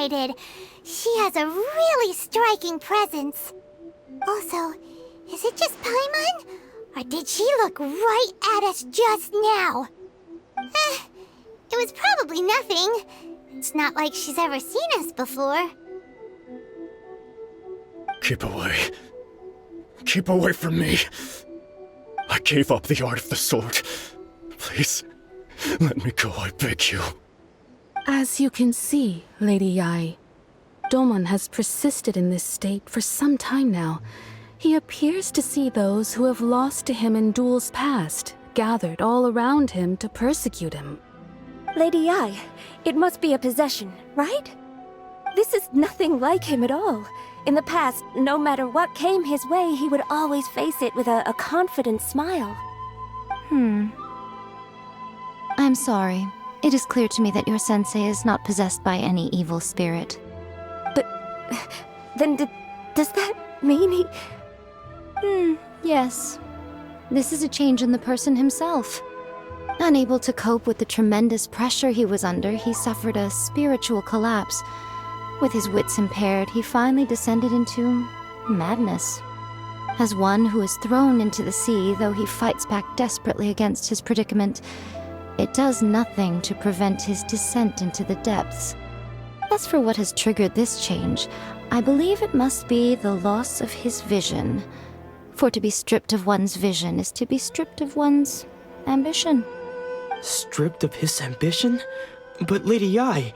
excited. She has a really striking presence. Also, is it just Paimon? Or did she look right at us just now? It was probably nothing. It's not like she's ever seen us before. Keep away. Keep away from me. I gave up the art of the sword. Please, let me go, I beg you. As you can see, Lady Yae, Domon has persisted in this state for some time now. He appears to see those who have lost to him in duels past, gathered all around him to persecute him. Lady Yae, it must be a possession, right? This is nothing like him at all. In the past, no matter what came his way, he would always face it with a confident smile. I'm sorry. It is clear to me that your sensei is not possessed by any evil spirit. But then does that mean he... Yes. This is a change in the person himself. Unable to cope with the tremendous pressure he was under, he suffered a spiritual collapse. With his wits impaired, he finally descended into madness. As one who is thrown into the sea, though he fights back desperately against his predicament, it does nothing to prevent his descent into the depths. As for what has triggered this change, I believe it must be the loss of his vision. For to be stripped of one's vision is to be stripped of one's ambition. Stripped of his ambition? But Lady Yae,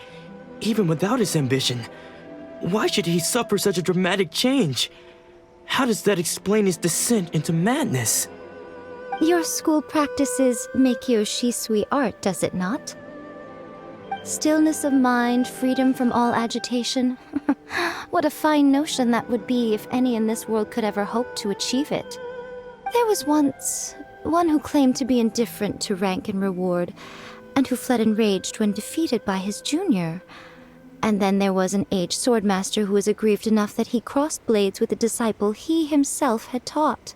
even without his ambition, why should he suffer such a dramatic change? How does that explain his descent into madness? Your school practices Meikyo Shisui art, does it not? Stillness of mind, freedom from all agitation. What a fine notion that would be if any in this world could ever hope to achieve it. There was once one who claimed to be indifferent to rank and reward, and who fled enraged when defeated by his junior. And then there was an aged swordmaster who was aggrieved enough that he crossed blades with a disciple he himself had taught.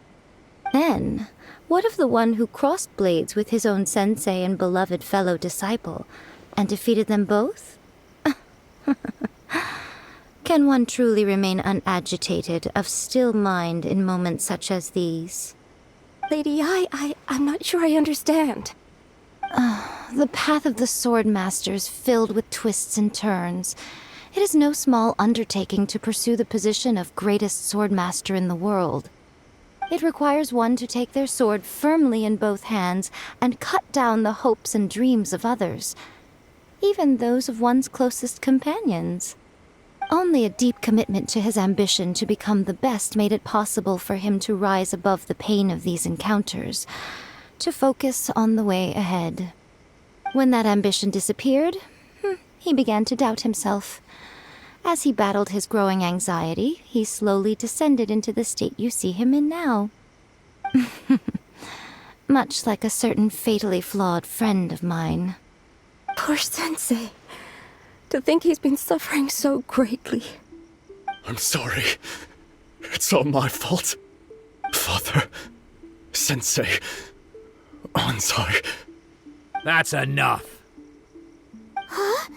Then, what of the one who crossed blades with his own sensei and beloved fellow disciple, and defeated them both? Can one truly remain unagitated, of still mind in moments such as these? Lady Yae, I'm not sure I understand. The path of the swordmaster is filled with twists and turns. It is no small undertaking to pursue the position of greatest swordmaster in the world. It requires one to take their sword firmly in both hands and cut down the hopes and dreams of others, even those of one's closest companions. Only a deep commitment to his ambition to become the best made it possible for him to rise above the pain of these encounters, to focus on the way ahead. When that ambition disappeared, he began to doubt himself. As he battled his growing anxiety, he slowly descended into the state you see him in now. Much like a certain fatally flawed friend of mine. Poor sensei. To think he's been suffering so greatly. I'm sorry. It's all my fault. Father, Sensei, Anzai. That's enough. Huh?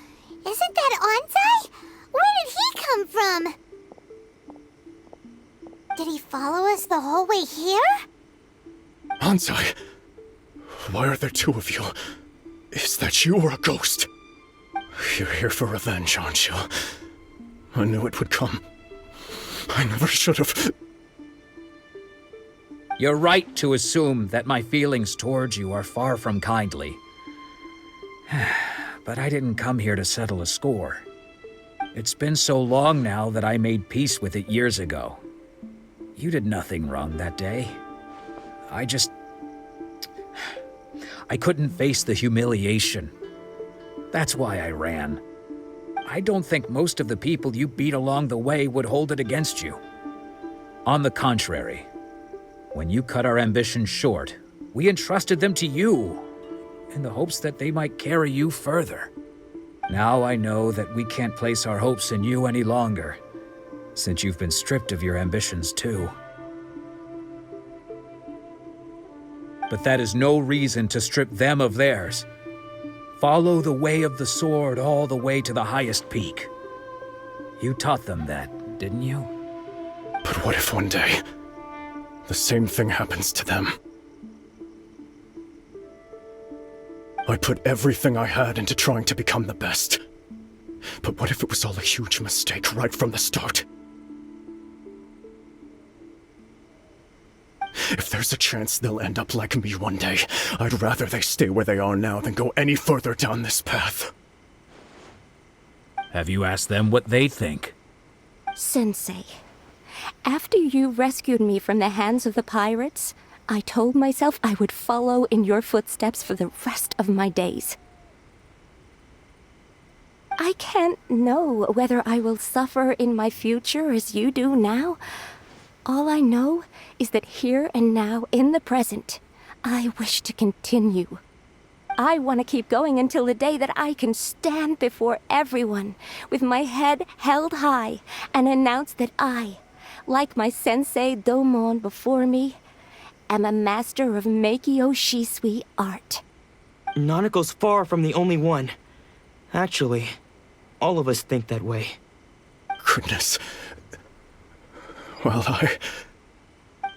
Isn't that Anzai? Where did he come from? Did he follow us the whole way here? Anzai, why are there two of you? Is that you or a ghost? You're here for revenge, aren't you? I knew it would come. I never should have. You're right to assume that my feelings towards you are far from kindly. But I didn't come here to settle a score. It's been so long now that I made peace with it years ago. You did nothing wrong that day. I couldn't face the humiliation. That's why I ran. I don't think most of the people you beat along the way would hold it against you. On the contrary, when you cut our ambitions short, we entrusted them to you, in the hopes that they might carry you further. Now I know that we can't place our hopes in you any longer, since you've been stripped of your ambitions too. But that is no reason to strip them of theirs. Follow the way of the sword all the way to the highest peak. You taught them that, didn't you? But what if one day, the same thing happens to them? I put everything I had into trying to become the best. But what if it was all a huge mistake right from the start? If there's a chance they'll end up like me one day, I'd rather they stay where they are now than go any further down this path. Have you asked them what they think? Sensei, after you rescued me from the hands of the pirates, I told myself I would follow in your footsteps for the rest of my days. I can't know whether I will suffer in my future as you do now. All I know is that here and now, in the present, I wish to continue. I want to keep going until the day that I can stand before everyone with my head held high and announce that I, like my sensei Domon before me, am a master of Meikyo Shisui art. Nanako's far from the only one. Actually, all of us think that way. Goodness. Well,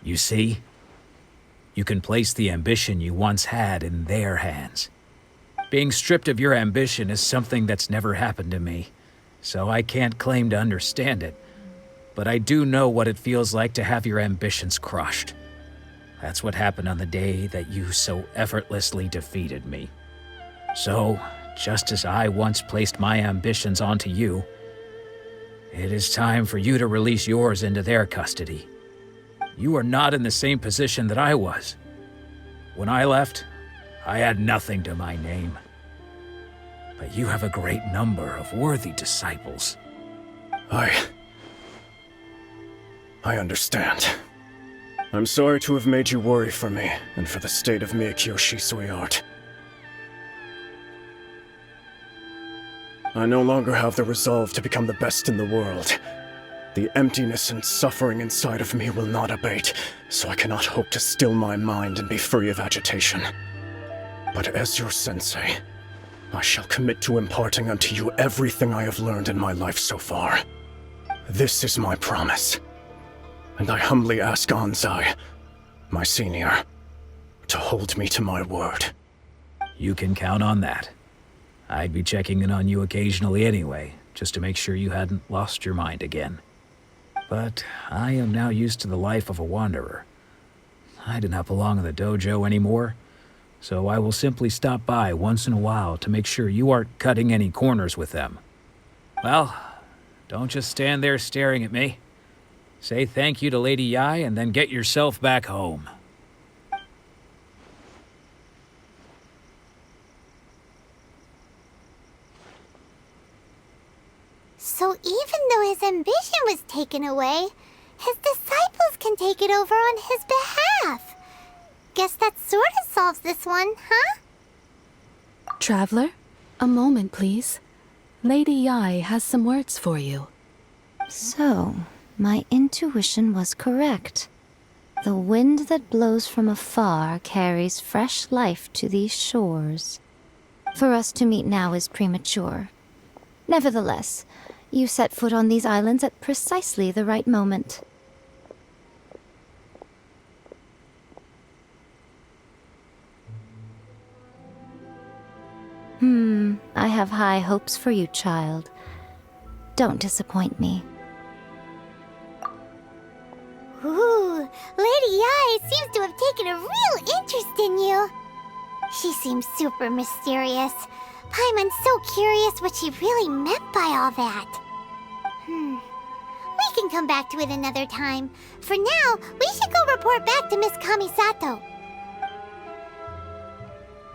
You see? You can place the ambition you once had in their hands. Being stripped of your ambition is something that's never happened to me, so I can't claim to understand it. But I do know what it feels like to have your ambitions crushed. That's what happened on the day that you so effortlessly defeated me. So, just as I once placed my ambitions onto you, it is time for you to release yours into their custody. You are not in the same position that I was. When I left, I had nothing to my name. But you have a great number of worthy disciples. I understand. I'm sorry to have made you worry for me, and for the state of Meikyo Shisui art. I no longer have the resolve to become the best in the world. The emptiness and suffering inside of me will not abate, so I cannot hope to still my mind and be free of agitation. But as your sensei, I shall commit to imparting unto you everything I have learned in my life so far. This is my promise. And I humbly ask Anzai, my senior, to hold me to my word. You can count on that. I'd be checking in on you occasionally anyway, just to make sure you hadn't lost your mind again. But I am now used to the life of a wanderer. I do not belong in the dojo anymore, so I will simply stop by once in a while to make sure you aren't cutting any corners with them. Well, don't just stand there staring at me. Say thank you to Lady Yae and then get yourself back home. So even though his ambition was taken away, his disciples can take it over on his behalf. Guess that sort of solves this one, huh? Traveler, a moment, please. Lady Yae has some words for you. So, my intuition was correct. The wind that blows from afar carries fresh life to these shores. For us to meet now is premature. Nevertheless, you set foot on these islands at precisely the right moment. I have high hopes for you, child. Don't disappoint me. Ooh, Lady Yae seems to have taken a real interest in you. She seems super mysterious. Paimon's so curious what she really meant by all that. We can come back to it another time. For now, we should go report back to Miss Kamisato.